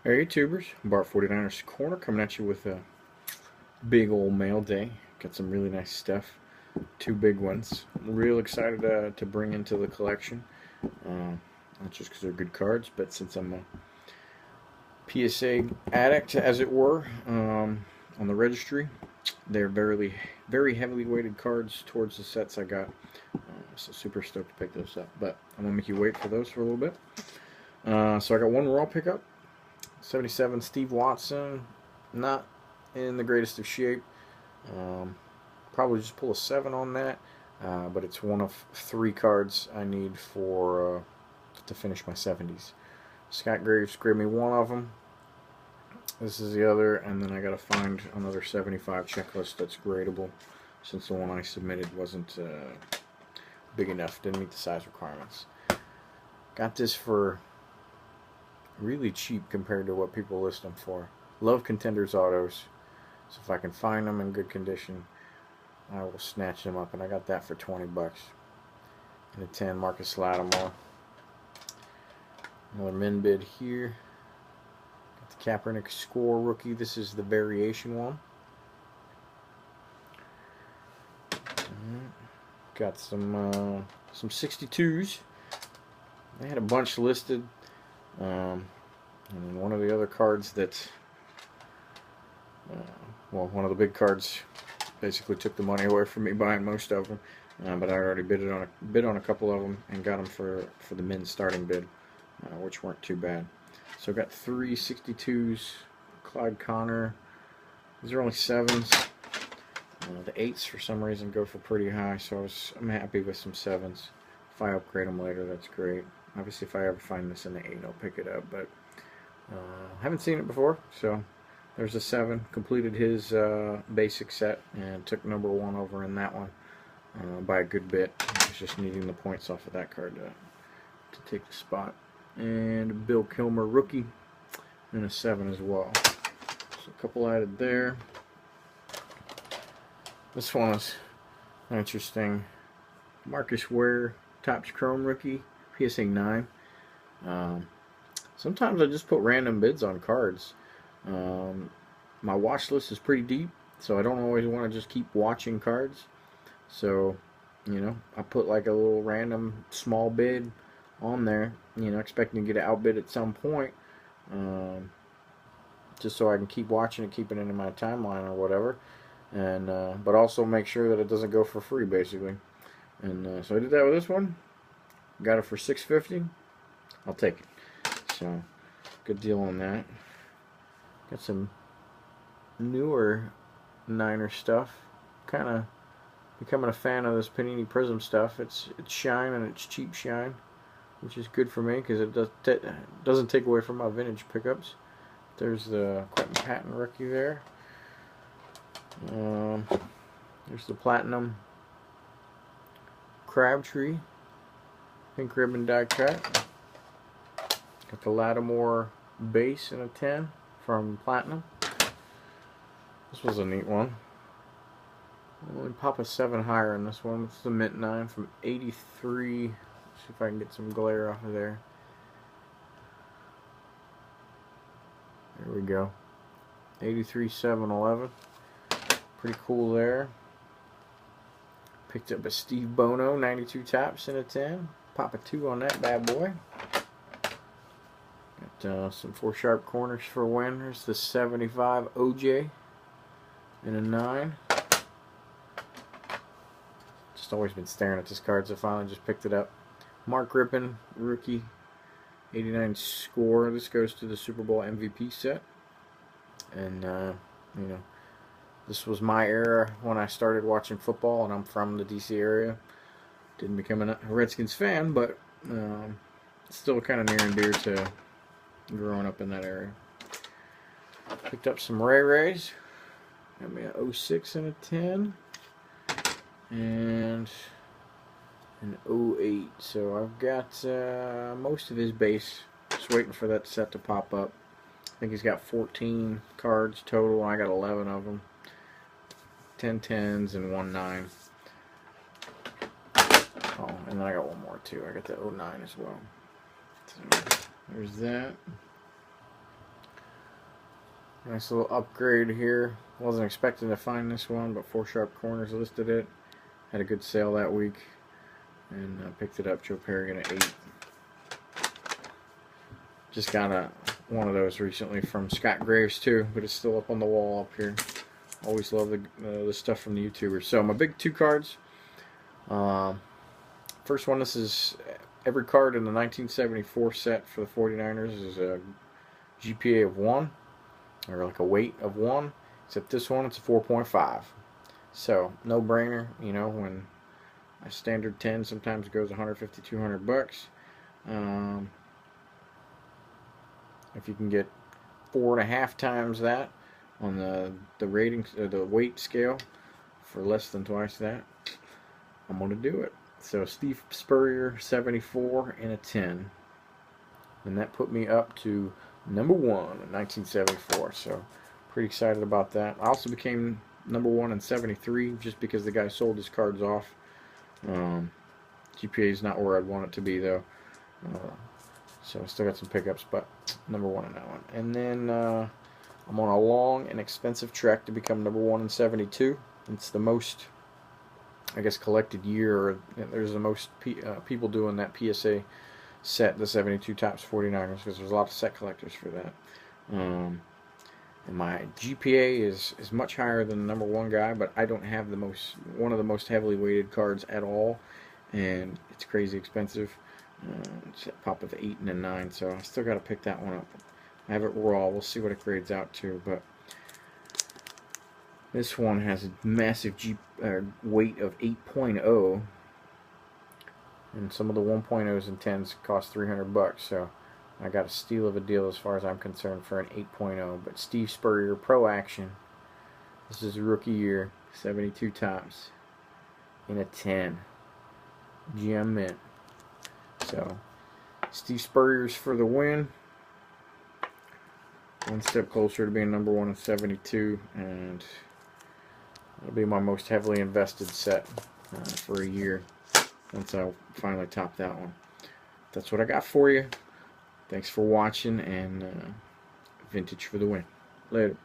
Hey YouTubers, Bart 49ers Corner coming at you with a big old mail day. Got some really nice stuff, two big ones. I'm real excited to bring into the collection. Not just because they're good cards, but since I'm a PSA addict, as it were, on the registry, they're very heavily weighted cards towards the sets I got. So super stoked to pick those up. But I'm gonna make you wait for those for a little bit. So I got one raw pickup. 77 Steve Watson, not in the greatest of shape. Probably just pull a 7 on that, but it's one of 3 cards I need for to finish my 70s. Scott Graves grabbed me one of them. This is the other, and then I gotta find another 75 checklist that's gradable, since the one I submitted wasn't big enough, didn't meet the size requirements. Got this for really cheap compared to what people list them for. Love Contenders autos, so if I can find them in good condition, I will snatch them up, and I got that for 20 bucks. And a 10 Marcus Lattimore. Another min bid here. Got the Kaepernick score rookie. This is the variation one. Got some 62s. They had a bunch listed. And then one of the other cards that, well, one of the big cards basically took the money away from me buying most of them, but I already bid on a couple of them and got them for the min starting bid, which weren't too bad. So I got 3 62s, Clyde Connor. These are only 7s. The 8s for some reason go for pretty high, so I'm happy with some 7s. If I upgrade them later, that's great. Obviously, if I ever find this in the 8, I'll pick it up, but haven't seen it before, so there's a 7. Completed his basic set and took number 1 over in that one by a good bit. I was just needing the points off of that card to take the spot. And Bill Kilmer rookie and a 7 as well. So a couple added there. This one is interesting. Marcus Ware Topps Chrome rookie, PSA 9. Sometimes I just put random bids on cards. My watch list is pretty deep, so I don't always want to just keep watching cards. So, I put like a little random small bid on there, expecting to get it outbid at some point, just so I can keep watching it, keep it into my timeline or whatever, and but also make sure that it doesn't go for free, basically. And so I did that with this one. Got it for $6.50. I'll take it. So, good deal on that. Got some newer Niner stuff. Kind of becoming a fan of this Panini Prism stuff. It's shine, and it's cheap shine, which is good for me because it doesn't take away from my vintage pickups. There's the Quentin Patton rookie there. There's the Platinum Crabtree pink ribbon die cut. Got the Lattimore base in a 10 from Platinum. This was a neat one. We'll pop a 7 higher in this one. It's the Mint 9 from 83. Let's see if I can get some glare off of there. There we go. 83 711. Pretty cool there. Picked up a Steve Bono 92 Topps in a 10. Pop a 2 on that bad boy. Got some 4 sharp corners for a win. There's the 75 OJ in a 9. Just always been staring at this card, so I finally just picked it up. Mark Rippon rookie 89 score. This goes to the Super Bowl MVP set. And this was my era when I started watching football, and I'm from the DC area. Didn't become a Redskins fan, but still kind of near and dear to growing up in that area. Picked up some Ray Rays. Got me an 06 and a 10. And an 08. So I've got most of his base. Just waiting for that set to pop up. I think he's got 14 cards total, and I got 11 of them. 10 10s and 1 9. Oh, and then I got one more too. I got the 09 as well. So there's that. Nice little upgrade here. Wasn't expecting to find this one, but 4sharp listed it. Had a good sale that week, and picked it up. Joe Perrigan at 8. Just got one of those recently from Scott Graves too, but it's still up on the wall up here. Always love the stuff from the YouTubers. So my big 2 cards. First one, this is every card in the 1974 set for the 49ers is a GPA of 1, or like a weight of 1, except this one it's a 4.5. So no brainer, you know, when a standard 10 sometimes goes 150, 200 bucks. If you can get 4.5 times that on the rating, the weight scale, for less than twice that, I'm gonna do it. So Steve Spurrier 74 and a 10, and that put me up to number 1 in 1974. So pretty excited about that. I also became number 1 in 73 just because the guy sold his cards off. GPA is not where I'd want it to be though. So I still got some pickups, but number 1 in that one. And then I'm on a long and expensive trek to become number 1 in 72. It's the most, I guess, collected year. There's the most people doing that PSA set, the 72 Topps 49ers, because there's a lot of set collectors for that. And my GPA is much higher than the number 1 guy, but I don't have one of the most heavily weighted cards at all, and it's crazy expensive. It's a pop of 8 and a 9, so I still got to pick that one up. I have it raw. We'll see what it grades out to, but this one has a massive weight of 8.0, and some of the 1.0s and 10s cost 300 bucks, so I got a steal of a deal as far as I'm concerned for an 8.0. But Steve Spurrier Pro Action, this is rookie year, 72 Topps in a 10, GM Mint. So Steve Spurrier's for the win. One step closer to being number 1 in 72, and it'll be my most heavily invested set for a year once I finally top that one. That's what I got for you. Thanks for watching, and vintage for the win. Later.